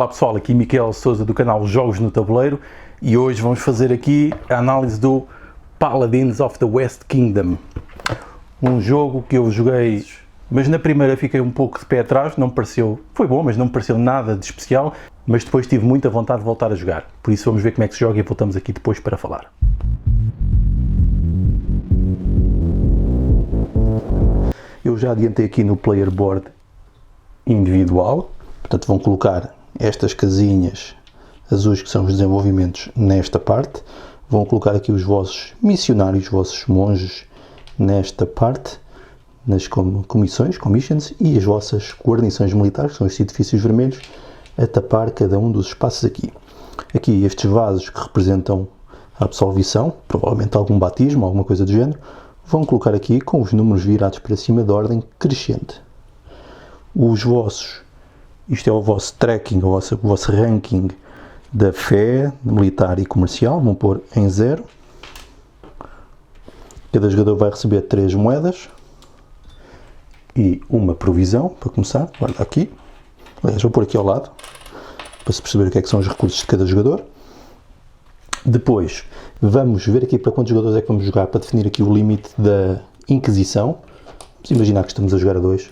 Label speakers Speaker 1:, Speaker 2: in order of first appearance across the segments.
Speaker 1: Olá pessoal, aqui Miquel Sousa do canal Jogos no Tabuleiro e hoje vamos fazer aqui a análise do Paladins of the West Kingdom. Um jogo que eu joguei, mas na primeira fiquei um pouco de pé atrás, não me pareceu, foi bom, mas não me pareceu nada de especial, mas depois tive muita vontade de voltar a jogar. Por isso vamos ver como é que se joga e voltamos aqui depois para falar. Eu já adiantei aqui no player board individual, portanto vão colocar estas casinhas azuis que são os desenvolvimentos nesta parte, vão colocar aqui os vossos missionários, os vossos monges nesta parte, nas commissions, e as vossas guarnições militares, que são estes edifícios vermelhos, a tapar cada um dos espaços aqui. Aqui estes vasos que representam a absolvição, provavelmente algum batismo, alguma coisa do género, vão colocar aqui com os números virados para cima de ordem crescente. Os vossos, isto é o vosso tracking, o vosso ranking da fé militar e comercial, vão pôr em 0. Cada jogador vai receber 3 moedas e uma provisão, para começar, guarda aqui. Aliás, vou pôr aqui ao lado, para se perceber o que é que são os recursos de cada jogador. Depois, vamos ver aqui para quantos jogadores é que vamos jogar, para definir aqui o limite da Inquisição. Vamos imaginar que estamos a jogar a 2,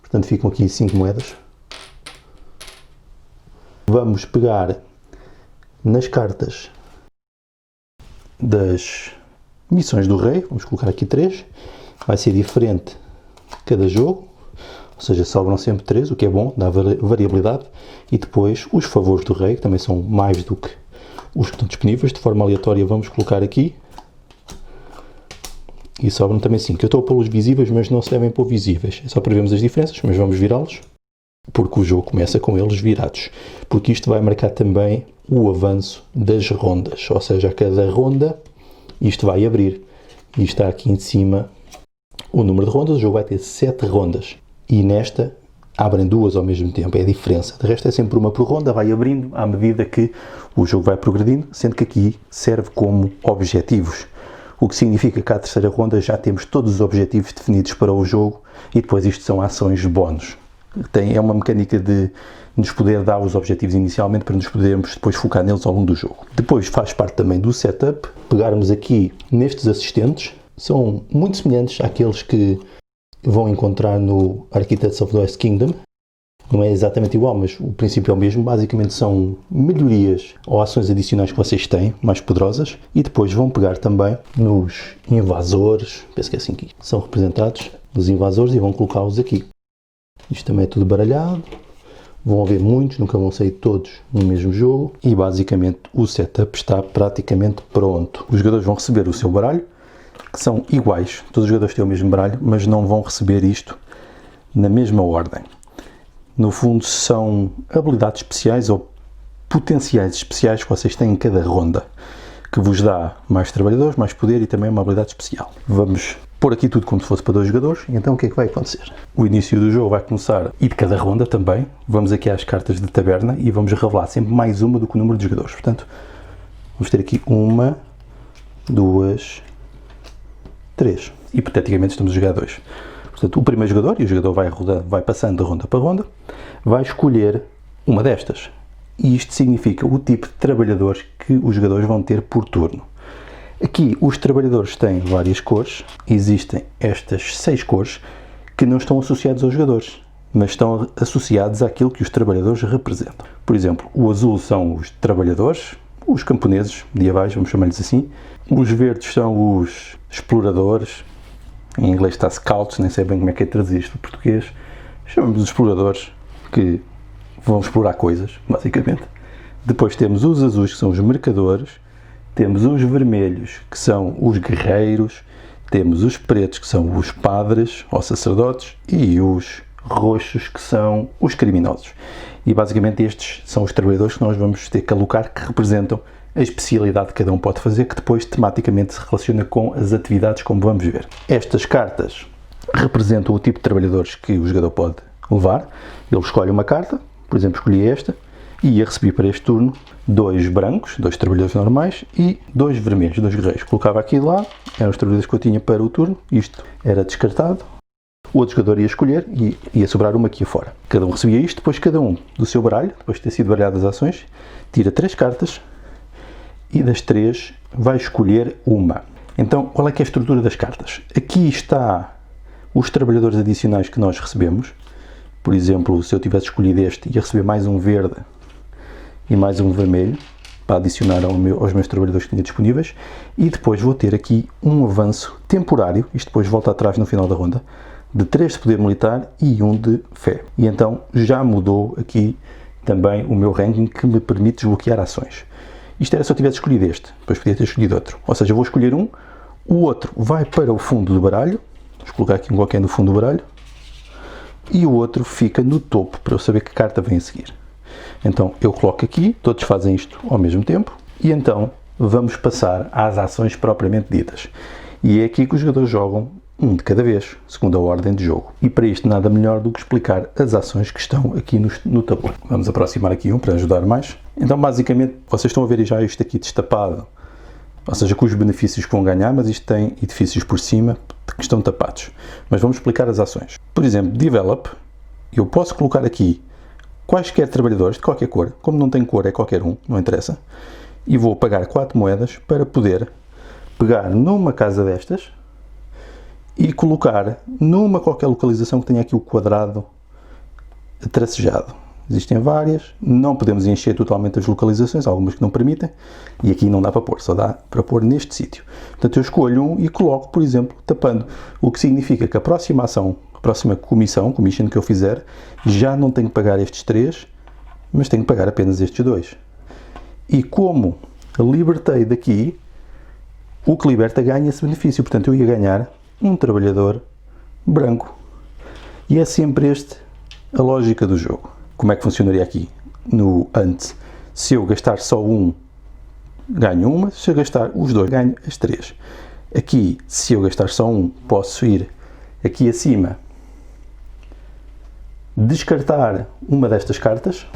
Speaker 1: portanto ficam aqui 5 moedas. Vamos pegar nas cartas das missões do rei, vamos colocar aqui 3, vai ser diferente cada jogo, ou seja, sobram sempre 3, o que é bom, dá variabilidade, e depois os favores do rei, que também são mais do que os que estão disponíveis, de forma aleatória vamos colocar aqui, e sobram também 5. Eu estou a pô-los visíveis, mas não se devem pôr visíveis, é só para vermos as diferenças, mas vamos virá-los, porque o jogo começa com eles virados, porque isto vai marcar também o avanço das rondas, ou seja, a cada ronda isto vai abrir, e está aqui em cima o número de rondas. O jogo vai ter 7 rondas, e nesta abrem 2 ao mesmo tempo, é a diferença. De resto é sempre uma por ronda, vai abrindo à medida que o jogo vai progredindo, sendo que aqui serve como objetivos, o que significa que à terceira ronda já temos todos os objetivos definidos para o jogo, e depois isto são ações bónus. É uma mecânica de nos poder dar os objetivos inicialmente para nos podermos depois focar neles ao longo do jogo. Depois faz parte também do setup, pegarmos aqui nestes assistentes, são muito semelhantes àqueles que vão encontrar no Architects of the West Kingdom. Não é exatamente igual, mas o princípio é o mesmo. Basicamente são melhorias ou ações adicionais que vocês têm, mais poderosas, e depois vão pegar também nos invasores, penso que é assim que são representados, os invasores, e vão colocá-los aqui. Isto também é tudo baralhado, vão haver muitos, nunca vão sair todos no mesmo jogo, e basicamente o setup está praticamente pronto. Os jogadores vão receber o seu baralho, que são iguais, todos os jogadores têm o mesmo baralho, mas não vão receber isto na mesma ordem. No fundo são habilidades especiais ou potenciais especiais que vocês têm em cada ronda, que vos dá mais trabalhadores, mais poder e também uma habilidade especial. Vamos pôr aqui tudo como se fosse para 2 jogadores, e então o que é que vai acontecer? O início do jogo vai começar, e de cada ronda também, vamos aqui às cartas de taberna e vamos revelar sempre mais uma do que o número de jogadores. Portanto, vamos ter aqui 1, 2, 3. Hipoteticamente estamos a jogar 2. Portanto, o primeiro jogador, e o jogador vai passando de ronda para ronda, vai escolher uma destas. E isto significa o tipo de trabalhadores que os jogadores vão ter por turno. Aqui os trabalhadores têm várias cores, existem estas 6 cores que não estão associadas aos jogadores, mas estão associados àquilo que os trabalhadores representam. Por exemplo, o azul são os trabalhadores, os camponeses medievais, vamos chamar-lhes assim. Os verdes são os exploradores, em inglês está scouts, nem sei bem como é que é traduzir isto para português. Chamamos de exploradores, que vão explorar coisas, basicamente. Depois temos os azuis, que são os mercadores. Temos os vermelhos, que são os guerreiros, temos os pretos, que são os padres ou sacerdotes, e os roxos, que são os criminosos. E basicamente estes são os trabalhadores que nós vamos ter que alocar, que representam a especialidade que cada um pode fazer, que depois tematicamente se relaciona com as atividades, como vamos ver. Estas cartas representam o tipo de trabalhadores que o jogador pode levar. Ele escolhe uma carta, por exemplo, escolhi esta, e ia receber para este turno 2 brancos, 2 trabalhadores normais, e 2 vermelhos, 2 guerreiros. Colocava aqui de lado, eram os trabalhadores que eu tinha para o turno, isto era descartado. o outro jogador ia escolher e ia sobrar uma aqui fora. Cada um recebia isto, depois cada um do seu baralho, depois de ter sido baralhadas as ações, tira 3 cartas e das 3 vai escolher uma. Então, qual é que é a estrutura das cartas? Aqui está os trabalhadores adicionais que nós recebemos. Por exemplo, se eu tivesse escolhido este, ia receber mais um verde e mais um vermelho para adicionar aos meus trabalhadores que tinha disponíveis. E depois vou ter aqui um avanço temporário, isto depois volta atrás no final da ronda, de 3 de poder militar e 1 de fé. E então já mudou aqui também o meu ranking que me permite desbloquear ações. Isto era se eu tivesse escolhido este, depois podia ter escolhido outro. Ou seja, eu vou escolher um, o outro vai para o fundo do baralho, vou colocar aqui um qualquer no fundo do baralho, e o outro fica no topo para eu saber que carta vem a seguir. Então eu coloco aqui, todos fazem isto ao mesmo tempo, e então vamos passar às ações propriamente ditas. E é aqui que os jogadores jogam um de cada vez, segundo a ordem de jogo. E para isto nada melhor do que explicar as ações que estão aqui no tabuleiro. Vamos aproximar aqui um para ajudar mais. Então basicamente vocês estão a ver já isto aqui destapado, ou seja, com os benefícios que vão ganhar, mas isto tem edifícios por cima que estão tapados. Mas vamos explicar as ações. Por exemplo, Develop, eu posso colocar aqui quaisquer trabalhadores de qualquer cor, como não tem cor é qualquer um, não interessa, e vou pagar 4 moedas para poder pegar numa casa destas e colocar numa qualquer localização que tenha aqui o quadrado tracejado. Existem várias, não podemos encher totalmente as localizações, algumas que não permitem, e aqui não dá para pôr, só dá para pôr neste sítio. Portanto, eu escolho um e coloco, por exemplo, tapando, o que significa que a próxima ação, a próxima commission que eu fizer, já não tenho que pagar estes 3, mas tenho que pagar apenas estes 2. E como libertei daqui, o que liberta ganha esse benefício, portanto eu ia ganhar um trabalhador branco. E é sempre a lógica do jogo. Como é que funcionaria aqui? No antes, se eu gastar só um, ganho uma, se eu gastar os 2, ganho as 3. Aqui, se eu gastar só um, posso ir aqui acima, descartar uma destas cartas.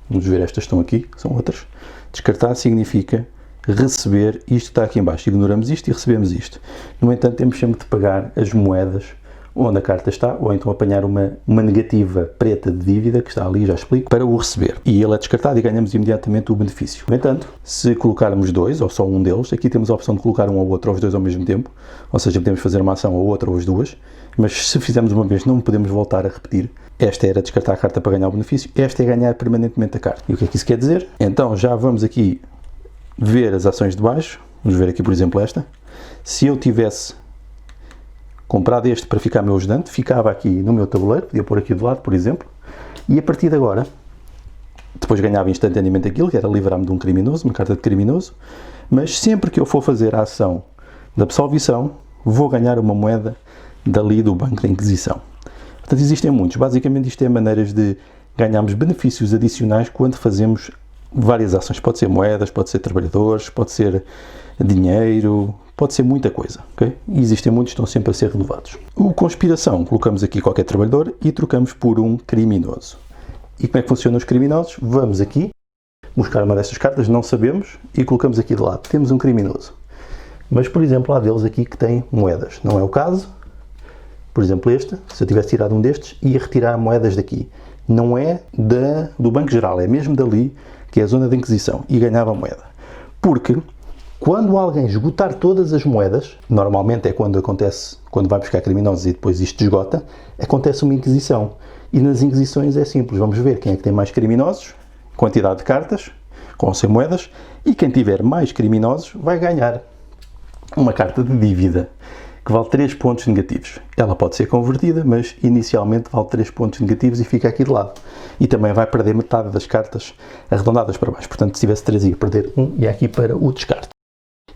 Speaker 1: Vamos ver, estas estão aqui, são outras. Descartar significa receber isto que está aqui em baixo. Ignoramos isto e recebemos isto. No entanto, temos sempre de pagar as moedas onde a carta está, ou então apanhar uma negativa preta de dívida, que está ali, já explico, para o receber. E ele é descartado e ganhamos imediatamente o benefício. No entanto, se colocarmos 2, ou só um deles, aqui temos a opção de colocar um ou outro, ou os 2 ao mesmo tempo, ou seja, podemos fazer uma ação ou outra, ou as duas, mas se fizermos uma vez não podemos voltar a repetir. Esta era descartar a carta para ganhar o benefício, esta é ganhar permanentemente a carta. E o que é que isso quer dizer? Então já vamos aqui ver as ações de baixo. Vamos ver aqui, por exemplo, esta. Se eu tivesse comprado este para ficar meu ajudante, ficava aqui no meu tabuleiro, podia pôr aqui do lado, por exemplo, e a partir de agora, depois ganhava instantaneamente aquilo, que era livrar-me de um criminoso, uma carta de criminoso, mas sempre que eu for fazer a ação da absolvição, vou ganhar uma moeda dali do Banco da Inquisição. Portanto, existem muitos. Basicamente, isto é maneiras de ganharmos benefícios adicionais quando fazemos várias ações. Pode ser moedas, pode ser trabalhadores, pode ser dinheiro, pode ser muita coisa, ok? E existem muitos, estão sempre a ser renovados. O conspiração, colocamos aqui qualquer trabalhador e trocamos por um criminoso. E como é que funcionam os criminosos? Vamos aqui, buscar uma destas cartas, não sabemos, e colocamos aqui de lado. Temos um criminoso. Mas, por exemplo, há deles aqui que têm moedas. Não é o caso. Por exemplo, este, se eu tivesse tirado um destes, ia retirar moedas daqui. Não é do Banco Geral, é mesmo dali, que é a zona da Inquisição, e ganhava moeda. Porque quando alguém esgotar todas as moedas, normalmente é quando acontece, quando vai buscar criminosos e depois isto esgota, acontece uma Inquisição. E nas Inquisições é simples, vamos ver quem é que tem mais criminosos, quantidade de cartas, com ou sem moedas, e quem tiver mais criminosos vai ganhar uma carta de dívida, que vale 3 pontos negativos. Ela pode ser convertida, mas inicialmente vale 3 pontos negativos e fica aqui de lado. E também vai perder metade das cartas arredondadas para baixo. Portanto, se tivesse 3 ia perder 1 e é aqui para o descarte.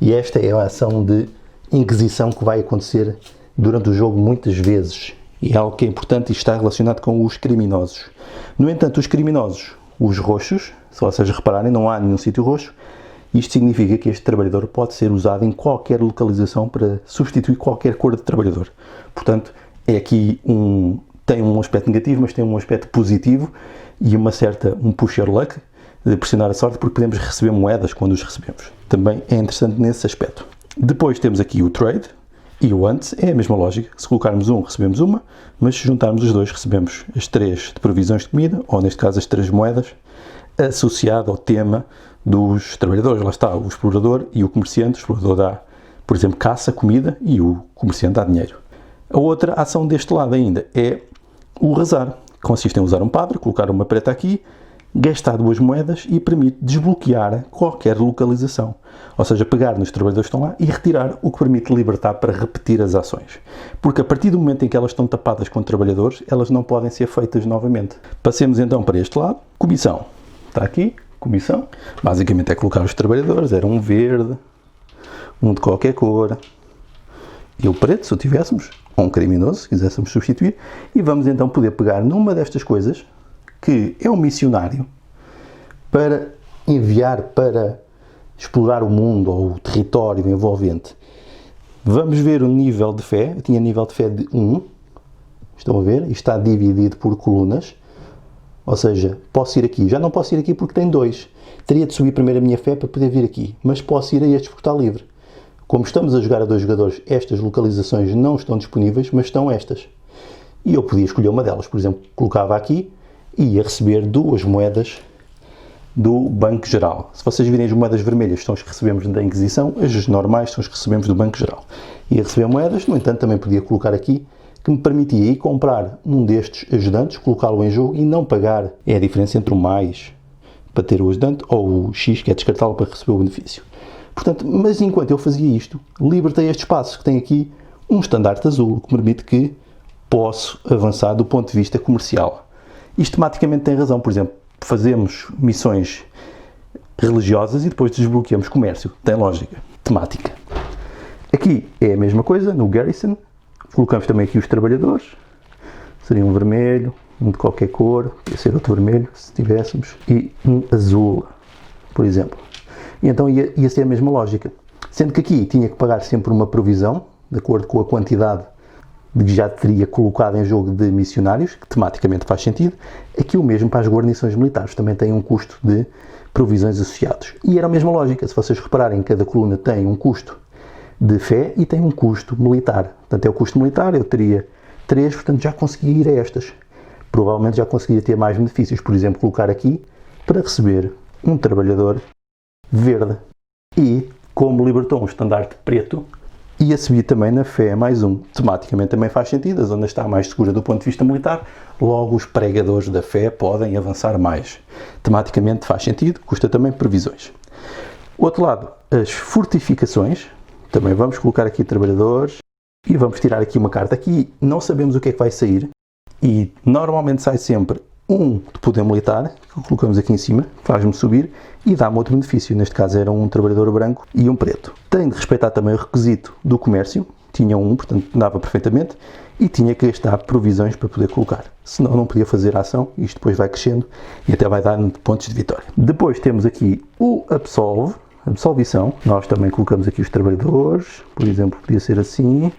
Speaker 1: E esta é a ação de Inquisição que vai acontecer durante o jogo muitas vezes. E é algo que é importante e está relacionado com os criminosos. No entanto, os criminosos, os roxos, se vocês repararem, não há nenhum sítio roxo. Isto significa que este trabalhador pode ser usado em qualquer localização para substituir qualquer cor de trabalhador. Portanto, é aqui tem um aspecto negativo, mas tem um aspecto positivo e um push your luck, de pressionar a sorte, porque podemos receber moedas quando os recebemos. Também é interessante nesse aspecto. Depois temos aqui o trade, E o antes é a mesma lógica. Se colocarmos um, recebemos uma, mas se juntarmos os dois, recebemos as 3 de provisões de comida, ou neste caso as 3 moedas, associado ao tema dos trabalhadores. Lá está o explorador e o comerciante. O explorador dá, por exemplo, caça, comida, e o comerciante dá dinheiro. A outra ação deste lado ainda é o rezar. Consiste em usar um padre, colocar uma preta aqui, gastar 2 moedas e permite desbloquear qualquer localização. Ou seja, pegar nos trabalhadores que estão lá e retirar, o que permite libertar para repetir as ações. Porque a partir do momento em que elas estão tapadas com trabalhadores, elas não podem ser feitas novamente. Passemos então para este lado. Comissão. Está aqui, comissão. Basicamente é colocar os trabalhadores. Era um verde, um de qualquer cor e o preto, se o tivéssemos, ou um criminoso, se quiséssemos substituir. E vamos então poder pegar numa destas coisas, que é um missionário, para enviar para explorar o mundo ou o território envolvente. Vamos ver o nível de fé. Eu tinha nível de fé de 1. Estão a ver? Isto está dividido por colunas. Ou seja, posso ir aqui. Já não posso ir aqui porque tem 2. Teria de subir primeiro a minha fé para poder vir aqui. Mas posso ir a estes porque está livre. Como estamos a jogar a 2 jogadores, estas localizações não estão disponíveis, mas estão estas. E eu podia escolher uma delas. Por exemplo, colocava aqui e ia receber 2 moedas do Banco Geral. Se vocês virem as moedas vermelhas, são as que recebemos da Inquisição, as normais são as que recebemos do Banco Geral. Ia receber moedas, no entanto, também podia colocar aqui, que me permitia ir comprar um destes ajudantes, colocá-lo em jogo e não pagar. É a diferença entre o mais para ter o ajudante ou o X, que é descartá-lo para receber o benefício. Portanto, mas enquanto eu fazia isto, libertei este espaço, que tem aqui um estandarte azul, que permite que posso avançar do ponto de vista comercial. Isto tematicamente tem razão. Por exemplo, fazemos missões religiosas e depois desbloqueamos comércio. Tem lógica. Temática. Aqui é a mesma coisa, no Garrison. Colocamos também aqui os trabalhadores. Seria um vermelho, um de qualquer cor, podia ser outro vermelho, se tivéssemos, e um azul, por exemplo. E então ia ser a mesma lógica. Sendo que aqui tinha que pagar sempre uma provisão, de acordo com a quantidade que já teria colocado em jogo de missionários, que tematicamente faz sentido. Aqui o mesmo para as guarnições militares, também tem um custo de provisões associados. E era a mesma lógica, se vocês repararem, cada coluna tem um custo de fé e tem um custo militar. Portanto, é o custo militar, eu teria 3, portanto já conseguia ir a estas. Provavelmente já conseguiria ter mais benefícios, por exemplo, colocar aqui para receber um trabalhador verde. E, como libertou um estandarte preto, ia subir também na fé mais 1. Tematicamente também faz sentido, a zona está mais segura do ponto de vista militar, logo os pregadores da fé podem avançar mais. Tematicamente faz sentido, custa também previsões. Outro lado, as fortificações. Também vamos colocar aqui trabalhadores e vamos tirar aqui uma carta. Aqui não sabemos o que é que vai sair e normalmente sai sempre um de poder militar, que colocamos aqui em cima, faz-me subir e dá-me outro benefício. Neste caso era um trabalhador branco e um preto. Tem de respeitar também o requisito do comércio. Tinha um, portanto dava perfeitamente, e tinha que gastar provisões para poder colocar. Senão não podia fazer a ação, isto depois vai crescendo e até vai dar pontos de vitória. Depois temos aqui o absolvição. Nós também colocamos aqui os trabalhadores, por exemplo, podia ser assim,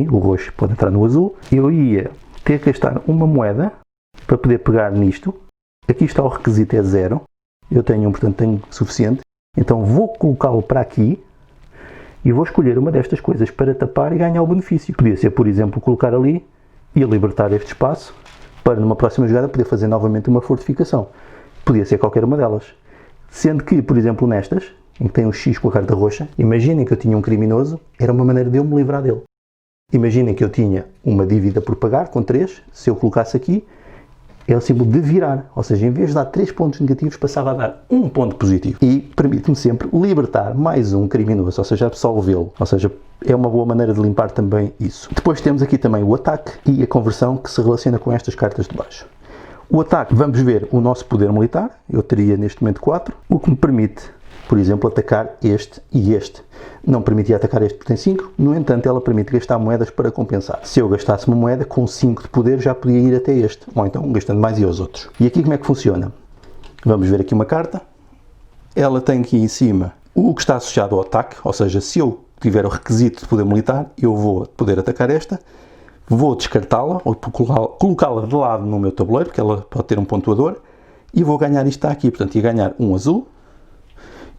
Speaker 1: o roxo pode entrar no azul. Eu ia ter que gastar uma moeda para poder pegar nisto. Aqui está o requisito, é 0. Eu tenho, portanto, tenho suficiente. Então vou colocá-lo para aqui e vou escolher uma destas coisas para tapar e ganhar o benefício. Podia ser, por exemplo, colocar ali e libertar este espaço para numa próxima jogada poder fazer novamente uma fortificação. Podia ser qualquer uma delas. Sendo que, por exemplo, nestas, em que tem um X com a carta roxa, imaginem que eu tinha um criminoso, era uma maneira de eu me livrar dele. Imaginem que eu tinha uma dívida por pagar com 3, se eu colocasse aqui, é o símbolo de virar, ou seja, em vez de dar 3 pontos negativos, passava a dar 1 ponto positivo. E permite-me sempre libertar mais um criminoso, ou seja, absolvê-lo. Ou seja, é uma boa maneira de limpar também isso. Depois temos aqui também o ataque e a conversão que se relaciona com estas cartas de baixo. O ataque, vamos ver o nosso poder militar, eu teria neste momento 4, o que me permite, por exemplo, atacar este e este. Não permitia atacar este porque tem 5, no entanto ela permite gastar moedas para compensar. Se eu gastasse uma moeda com 5 de poder já podia ir até este, ou então gastando mais e aos outros. E aqui como é que funciona? Vamos ver aqui uma carta, ela tem aqui em cima o que está associado ao ataque, ou seja, se eu tiver o requisito de poder militar, eu vou poder atacar esta, vou descartá-la, ou colocá-la de lado no meu tabuleiro, porque ela pode ter um pontuador, e vou ganhar isto aqui, portanto ia ganhar um azul,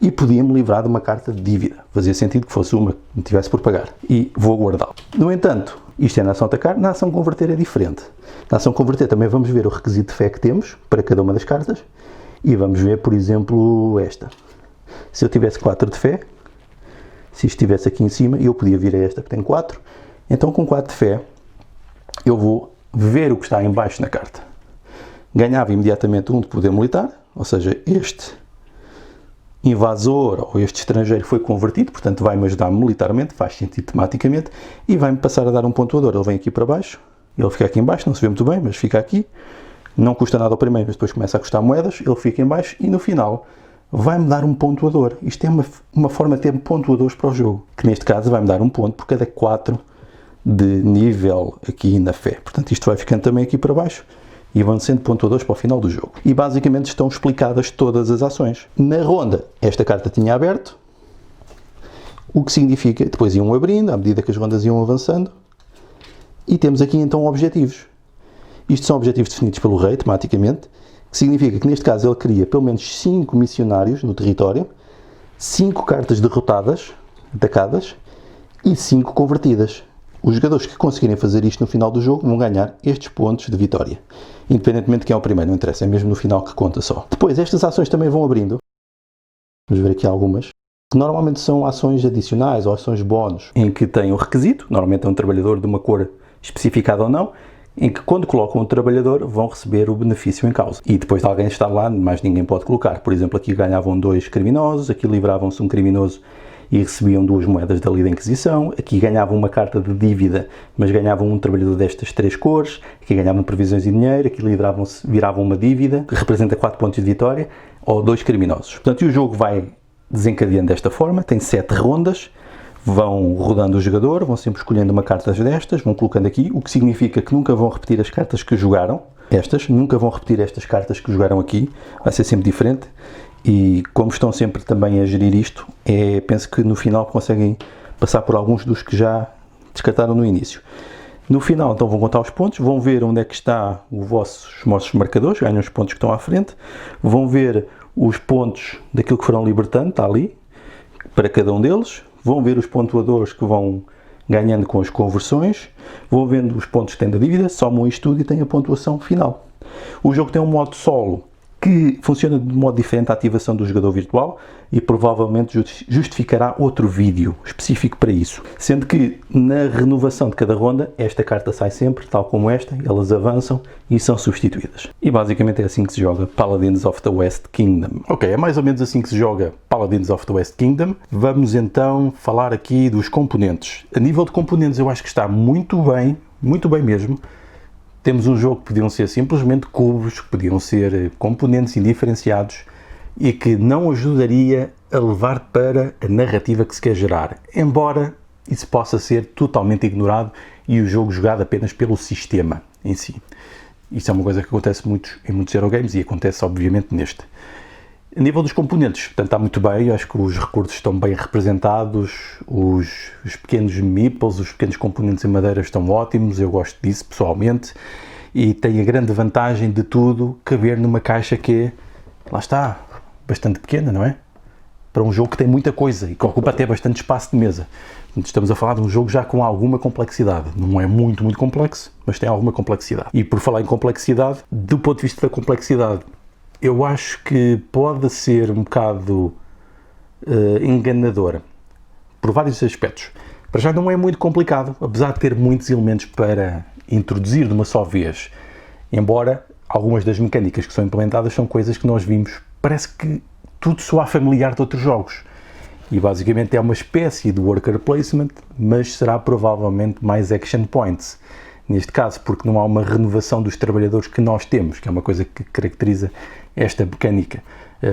Speaker 1: e podia-me livrar de uma carta de dívida. Fazia sentido que fosse uma que me tivesse por pagar. E vou guardá-lo. No entanto, isto é na ação atacar, na ação converter é diferente. Na ação converter também vamos ver o requisito de fé que temos para cada uma das cartas e vamos ver, por exemplo, esta. Se eu tivesse 4 de fé, se isto estivesse aqui em cima, eu podia vir a esta que tem 4, então com 4 de fé eu vou ver o que está em baixo na carta. Ganhava imediatamente 1 de poder militar, ou seja, este invasor ou este estrangeiro foi convertido, portanto vai-me ajudar militarmente, faz sentido tematicamente, e vai-me passar a dar um pontuador. Ele vem aqui para baixo, ele fica aqui em baixo, não se vê muito bem, mas fica aqui, não custa nada ao primeiro, mas depois começa a custar moedas, ele fica em baixo e no final vai-me dar um pontuador. Isto é uma forma de ter pontuadores para o jogo, que neste caso vai-me dar um ponto por cada 4 de nível aqui na fé. Portanto, isto vai ficando também aqui para baixo e vão sendo pontuadores para o final do jogo. E basicamente estão explicadas todas as ações. Na ronda, esta carta tinha aberto, o que significa, depois iam abrindo, à medida que as rondas iam avançando, e temos aqui então objetivos. Isto são objetivos definidos pelo rei, tematicamente, que significa que neste caso ele queria pelo menos 5 missionários no território, 5 cartas derrotadas, atacadas, e 5 convertidas. Os jogadores que conseguirem fazer isto no final do jogo vão ganhar estes pontos de vitória. Independentemente de quem é o primeiro, não interessa, é mesmo no final que conta só. Depois, estas ações também vão abrindo. Vamos ver aqui algumas. Que normalmente são ações adicionais ou ações bónus, em que tem um requisito, normalmente é um trabalhador de uma cor especificada ou não, em que quando colocam um trabalhador vão receber o benefício em causa. E depois de alguém estar lá, mais ninguém pode colocar. Por exemplo, aqui ganhavam 2 criminosos, aqui livravam-se um criminoso e recebiam 2 moedas da lei da Inquisição, aqui ganhavam uma carta de dívida, mas ganhavam um trabalhador destas 3 cores, aqui ganhavam previsões de dinheiro, aqui viravam uma dívida, que representa 4 pontos de vitória, ou 2 criminosos. Portanto, e o jogo vai desencadeando desta forma, tem 7 rondas, vão rodando o jogador, vão sempre escolhendo uma carta destas, vão colocando aqui, o que significa que nunca vão repetir as cartas que jogaram, nunca vão repetir estas cartas que jogaram aqui, vai ser sempre diferente. E como estão sempre também a gerir isto, penso que no final conseguem passar por alguns dos que já descartaram no início. No final, então, vão contar os pontos, vão ver onde é que está os vossos marcadores, ganham os pontos que estão à frente, vão ver os pontos daquilo que foram libertando, está ali, para cada um deles, vão ver os pontuadores que vão ganhando com as conversões, vão vendo os pontos que têm da dívida, somam isto tudo e têm a pontuação final. O jogo tem um modo solo, que funciona de modo diferente à ativação do jogador virtual e provavelmente justificará outro vídeo específico para isso. Sendo que na renovação de cada ronda, esta carta sai sempre, tal como esta, elas avançam e são substituídas. E basicamente é assim que se joga Paladins of the West Kingdom. Ok, é mais ou menos assim que se joga Paladins of the West Kingdom. Vamos então falar aqui dos componentes. A nível de componentes eu acho que está muito bem mesmo. Temos um jogo que podiam ser simplesmente cubos, que podiam ser componentes indiferenciados e que não ajudaria a levar para a narrativa que se quer gerar, embora isso possa ser totalmente ignorado e o jogo jogado apenas pelo sistema em si. Isso é uma coisa que acontece muito em muitos Eurogames e acontece obviamente neste. A nível dos componentes, portanto, está muito bem, acho que os recursos estão bem representados, os pequenos meeples, os pequenos componentes em madeira estão ótimos, eu gosto disso pessoalmente, e tem a grande vantagem de tudo caber numa caixa que é, lá está, bastante pequena, não é? Para um jogo que tem muita coisa e que ocupa até bastante espaço de mesa. Portanto, estamos a falar de um jogo já com alguma complexidade. Não é muito complexo, mas tem alguma complexidade. E por falar em complexidade, do ponto de vista da complexidade, eu acho que pode ser um bocado enganadora, por vários aspectos. Para já não é muito complicado, apesar de ter muitos elementos para introduzir de uma só vez. Embora algumas das mecânicas que são implementadas são coisas que nós vimos, parece que tudo soa familiar de outros jogos. E basicamente é uma espécie de worker placement, mas será provavelmente mais action points. Neste caso, porque não há uma renovação dos trabalhadores que nós temos, que é uma coisa que caracteriza esta mecânica,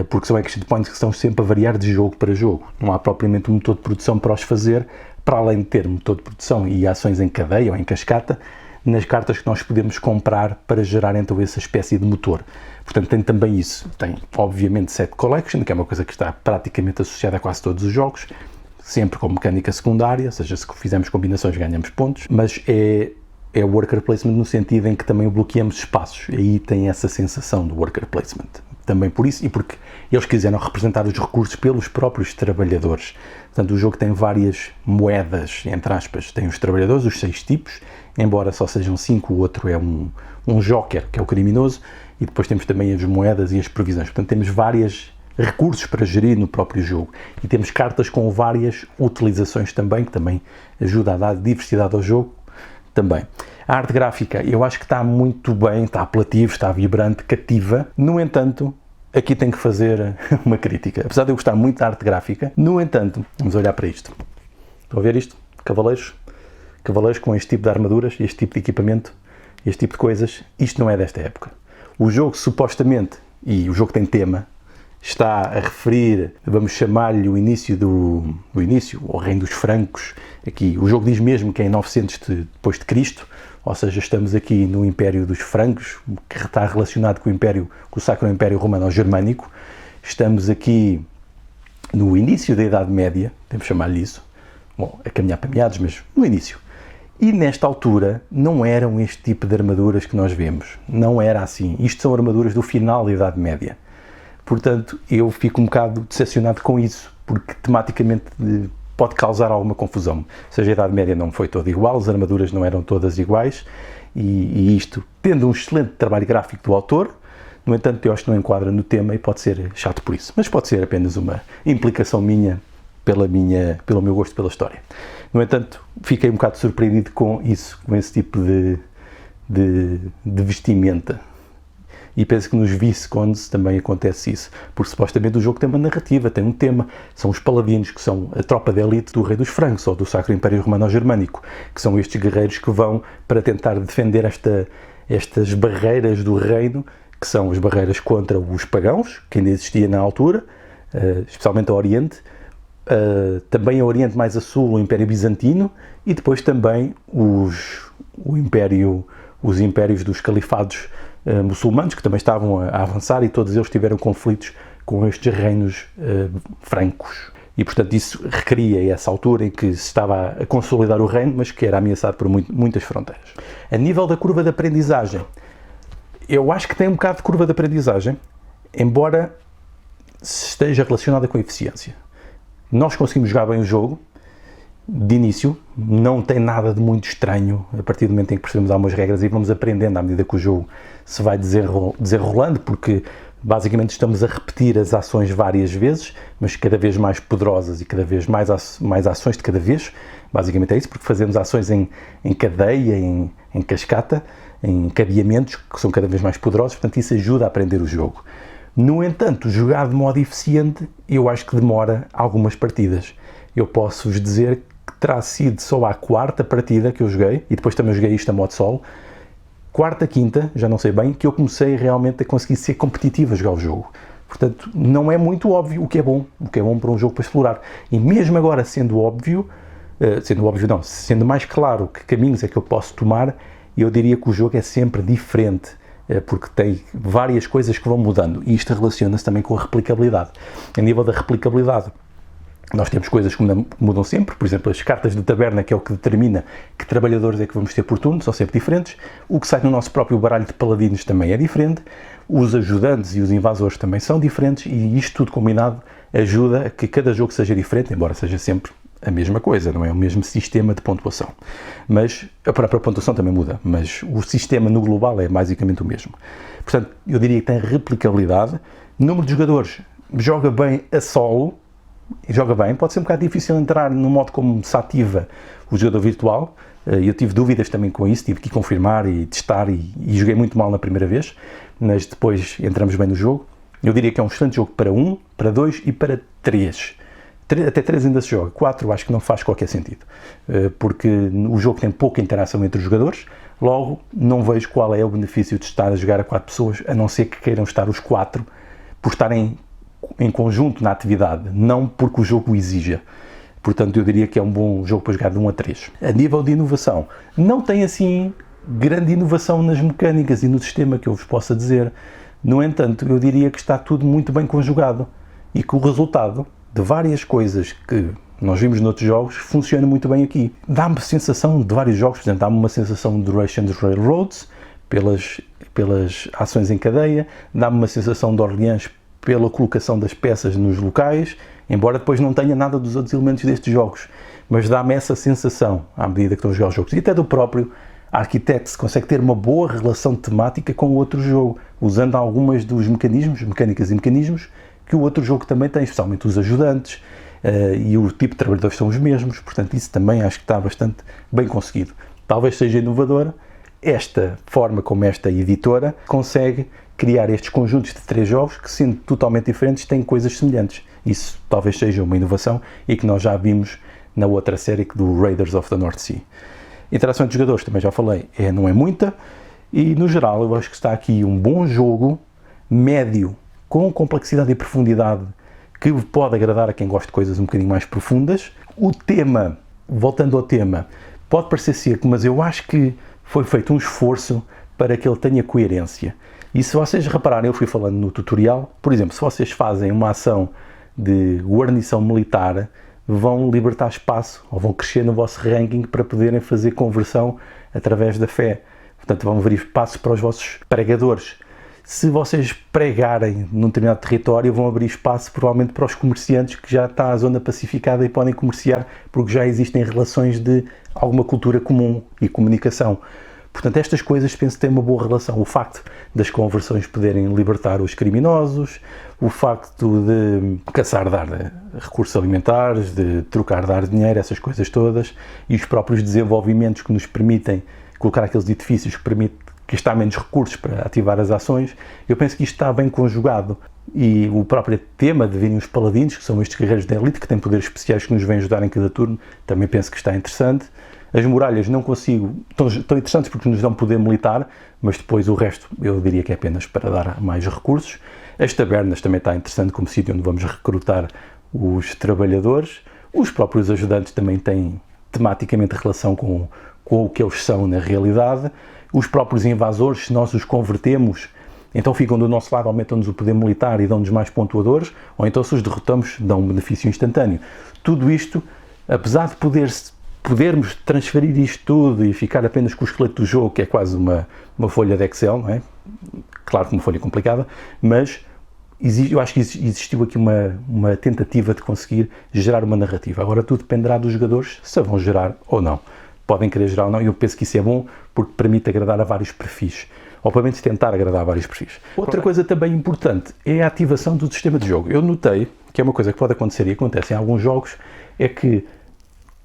Speaker 1: porque são action points que estão sempre a variar de jogo para jogo. Não há propriamente um motor de produção para os fazer, para além de ter motor de produção e ações em cadeia ou em cascata, nas cartas que nós podemos comprar para gerar então essa espécie de motor. Portanto, tem também isso. Tem, obviamente, Set Collection, que é uma coisa que está praticamente associada a quase todos os jogos, sempre com mecânica secundária, ou seja, se fizermos combinações ganhamos pontos, mas é é o worker placement no sentido em que também bloqueamos espaços. Aí tem essa sensação do worker placement. Também por isso e porque eles quiseram representar os recursos pelos próprios trabalhadores. Portanto, o jogo tem várias moedas, entre aspas. Tem os trabalhadores, os 6 tipos, embora só sejam 5, o outro é um joker, que é o criminoso, e depois temos também as moedas e as provisões. Portanto, temos vários recursos para gerir no próprio jogo. E temos cartas com várias utilizações também, que também ajuda a dar diversidade ao jogo também. A arte gráfica, eu acho que está muito bem, está apelativo, está vibrante, cativa. No entanto, aqui tenho que fazer uma crítica. Apesar de eu gostar muito da arte gráfica, no entanto, vamos olhar para isto. Estão a ver isto? Cavaleiros com este tipo de armaduras, este tipo de equipamento, este tipo de coisas. Isto não é desta época. O jogo supostamente, e o jogo tem tema, está a referir, vamos chamar-lhe o início o reino dos francos. Aqui, o jogo diz mesmo que é em 900 depois de Cristo, ou seja, estamos aqui no Império dos Francos, que está relacionado com o Sacro Império Romano-Germânico. Estamos aqui no início da Idade Média, temos de chamar-lhe isso, bom, a caminhar para meados, mas no início. E nesta altura não eram este tipo de armaduras que nós vemos, não era assim. Isto são armaduras do final da Idade Média. Portanto, eu fico um bocado decepcionado com isso, porque tematicamente pode causar alguma confusão. Ou seja, a Idade Média não foi toda igual, as armaduras não eram todas iguais, e isto, tendo um excelente trabalho gráfico do autor, no entanto, eu acho que não enquadra no tema e pode ser chato por isso. Mas pode ser apenas uma implicação minha, pelo meu gosto pela história. No entanto, fiquei um bocado surpreendido com isso, com esse tipo de vestimenta. E penso que nos Viscondes também acontece isso, porque supostamente o jogo tem uma narrativa, tem um tema. São os paladinos, que são a tropa de elite do rei dos francos, ou do Sacro Império Romano-Germânico, que são estes guerreiros que vão para tentar defender estas barreiras do reino, que são as barreiras contra os pagãos, que ainda existia na altura, especialmente ao Oriente, também ao Oriente mais a Sul, o Império Bizantino, e depois também os impérios dos califados muçulmanos, que também estavam a avançar, e todos eles tiveram conflitos com estes reinos francos. E, portanto, isso requeria essa altura em que se estava a consolidar o reino, mas que era ameaçado por muitas fronteiras. A nível da curva de aprendizagem, eu acho que tem um bocado de curva de aprendizagem, embora esteja relacionada com a eficiência. Nós conseguimos jogar bem o jogo, de início, não tem nada de muito estranho a partir do momento em que percebemos algumas regras e vamos aprendendo à medida que o jogo se vai desenrolando, porque basicamente estamos a repetir as ações várias vezes, mas cada vez mais poderosas e cada vez mais ações de cada vez. Basicamente é isso, porque fazemos ações em cadeia, em cascata, em cadeamentos que são cada vez mais poderosos, portanto isso ajuda a aprender o jogo. No entanto, jogar de modo eficiente, eu acho que demora algumas partidas. Eu posso-vos dizer que terá sido só a 4ª partida que eu joguei, e depois também joguei isto a modo solo, 4ª, 5ª, já não sei bem, que eu comecei realmente a conseguir ser competitivo a jogar o jogo. Portanto, não é muito óbvio o que é bom para um jogo para explorar. E mesmo agora sendo mais claro que caminhos é que eu posso tomar, eu diria que o jogo é sempre diferente, porque tem várias coisas que vão mudando, e isto relaciona-se também com a replicabilidade. A nível da replicabilidade, nós temos coisas que mudam sempre, por exemplo, as cartas de taberna, que é o que determina que trabalhadores é que vamos ter por turno, são sempre diferentes. O que sai no nosso próprio baralho de paladinos também é diferente. Os ajudantes e os invasores também são diferentes, e isto tudo combinado ajuda a que cada jogo seja diferente, embora seja sempre a mesma coisa, não é o mesmo sistema de pontuação. Mas a própria pontuação também muda, mas o sistema no global é basicamente o mesmo. Portanto, eu diria que tem replicabilidade. Número de jogadores, joga bem a solo, joga bem, pode ser um bocado difícil entrar no modo como se ativa o jogador virtual. Eu tive dúvidas também com isso, tive que confirmar e testar, e joguei muito mal na primeira vez, mas depois entramos bem no jogo. Eu diria que é um excelente jogo para 1, para 2 e para 3. Até 3 ainda se joga, 4 acho que não faz qualquer sentido, porque o jogo tem pouca interação entre os jogadores, logo não vejo qual é o benefício de estar a jogar a 4 pessoas, a não ser que queiram estar os 4 por estarem em conjunto na atividade, não porque o jogo o exija. Portanto, eu diria que é um bom jogo para jogar de 1 a 3. A nível de inovação, não tem assim grande inovação nas mecânicas e no sistema que eu vos possa dizer. No entanto, eu diria que está tudo muito bem conjugado e que o resultado de várias coisas que
Speaker 2: nós vimos noutros jogos, funciona muito bem aqui. Dá-me sensação de vários jogos, por exemplo, dá-me uma sensação de Russian Railroads, pelas ações em cadeia, dá-me uma sensação de Orleans pela colocação das peças nos locais, embora depois não tenha nada dos outros elementos destes jogos, mas dá-me essa sensação à medida que estou a jogar os jogos. E até do próprio Architects consegue ter uma boa relação temática com o outro jogo, usando algumas dos mecânicas e mecanismos que o outro jogo também tem, especialmente os ajudantes, e o tipo de trabalhadores são os mesmos, portanto isso também acho que está bastante bem conseguido. Talvez seja inovadora esta forma como esta editora consegue criar estes conjuntos de 3 jogos que, sendo totalmente diferentes, têm coisas semelhantes. Isso talvez seja uma inovação e que nós já vimos na outra série do Raiders of the North Sea. Interação entre jogadores, também já falei, não é muita, e no geral eu acho que está aqui um bom jogo, médio, com complexidade e profundidade, que pode agradar a quem gosta de coisas um bocadinho mais profundas. O tema, voltando ao tema, pode parecer seco, mas eu acho que foi feito um esforço para que ele tenha coerência. E se vocês repararem, eu fui falando no tutorial, por exemplo, se vocês fazem uma ação de guarnição militar, vão libertar espaço, ou vão crescer no vosso ranking para poderem fazer conversão através da fé. Portanto, vão abrir espaço para os vossos pregadores. Se vocês pregarem num determinado território, vão abrir espaço provavelmente para os comerciantes, que já está a zona pacificada e podem comerciar, porque já existem relações de alguma cultura comum e comunicação. Portanto, estas coisas penso que têm uma boa relação. O facto das conversões poderem libertar os criminosos, o facto de caçar, dar recursos alimentares, de trocar, dar dinheiro, essas coisas todas, e os próprios desenvolvimentos que nos permitem colocar aqueles edifícios que permitem gastar menos recursos para ativar as ações, eu penso que isto está bem conjugado. E o próprio tema de virem os paladinos, que são estes guerreiros da elite, que têm poderes especiais que nos vêm ajudar em cada turno, também penso que está interessante. As muralhas não consigo, estão interessantes porque nos dão poder militar, mas depois o resto eu diria que é apenas para dar mais recursos. As tabernas também está interessante como sítio onde vamos recrutar os trabalhadores. Os próprios ajudantes também têm tematicamente relação com o que eles são na realidade. Os próprios invasores, se nós os convertemos, então ficam do nosso lado, aumentam-nos o poder militar e dão-nos mais pontuadores, ou então se os derrotamos, dão um benefício instantâneo. Tudo isto, apesar de podermos transferir isto tudo e ficar apenas com o esqueleto do jogo, que é quase uma folha de Excel, não é? Claro que uma folha complicada, mas eu acho que existiu aqui uma tentativa de conseguir gerar uma narrativa. Agora tudo dependerá dos jogadores se a vão gerar ou não. Podem querer gerar ou não, e eu penso que isso é bom porque permite agradar a vários perfis, ou pelo menos tentar agradar a vários perfis. Outra coisa também importante é a ativação do sistema de jogo. Eu notei que é uma coisa que pode acontecer e acontece em alguns jogos, é que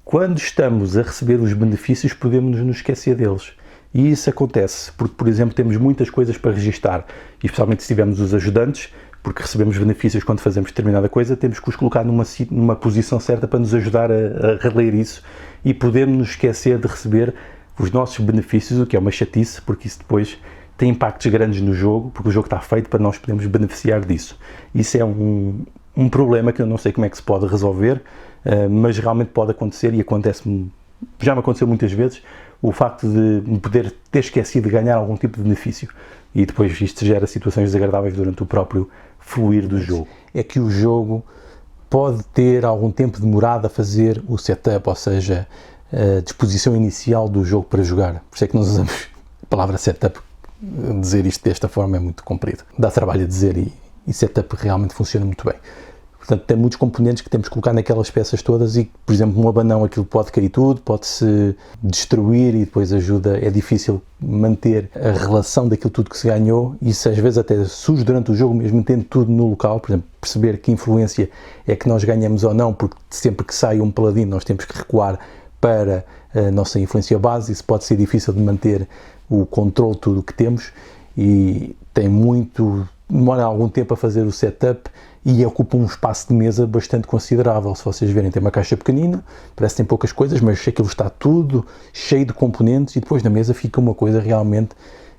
Speaker 2: quando estamos a receber os benefícios podemos nos esquecer deles. E isso acontece porque, por exemplo, temos muitas coisas para registar, e especialmente se tivermos os ajudantes, porque recebemos benefícios quando fazemos determinada coisa, temos que os colocar numa posição certa para nos ajudar a reler isso, e podemos nos esquecer de receber os nossos benefícios, o que é uma chatice, porque isso depois tem impactos grandes no jogo, porque o jogo está feito para nós podermos beneficiar disso. Isso é um problema que eu não sei como é que se pode resolver, mas realmente pode acontecer, e já me aconteceu muitas vezes, o facto de me poder ter esquecido de ganhar algum tipo de benefício, e depois isto gera situações desagradáveis durante o próprio fluir do jogo. É que o jogo pode ter algum tempo demorado a fazer o setup, ou seja, a disposição inicial do jogo para jogar. Por isso é que nós usamos a palavra setup. Dizer isto desta forma é muito comprido. Dá trabalho a dizer, e setup realmente funciona muito bem. Portanto, tem muitos componentes que temos que colocar naquelas peças todas e, por exemplo, um abanão, aquilo pode cair tudo, pode-se destruir e depois é difícil manter a relação daquilo tudo que se ganhou, e isso às vezes até surge durante o jogo, mesmo tendo tudo no local, por exemplo, perceber que influência é que nós ganhamos ou não, porque sempre que sai um paladino nós temos que recuar para a nossa influência base, isso pode ser difícil de manter o controle de tudo o que temos, e demora algum tempo a fazer o setup e ocupa um espaço de mesa bastante considerável. Se vocês verem, tem uma caixa pequenina, parece que tem poucas coisas, mas aquilo está tudo cheio de componentes, e depois na mesa fica uma coisa realmente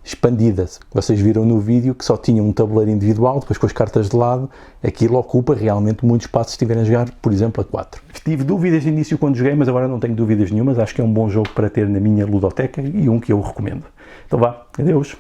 Speaker 2: expandida. Vocês viram no vídeo que só tinha um tabuleiro individual, depois com as cartas de lado, aquilo ocupa realmente muito espaço se estiverem a jogar, por exemplo, a 4. Tive dúvidas de início quando joguei, mas agora não tenho dúvidas nenhumas. Acho que é um bom jogo para ter na minha ludoteca e um que eu recomendo. Então vá, adeus!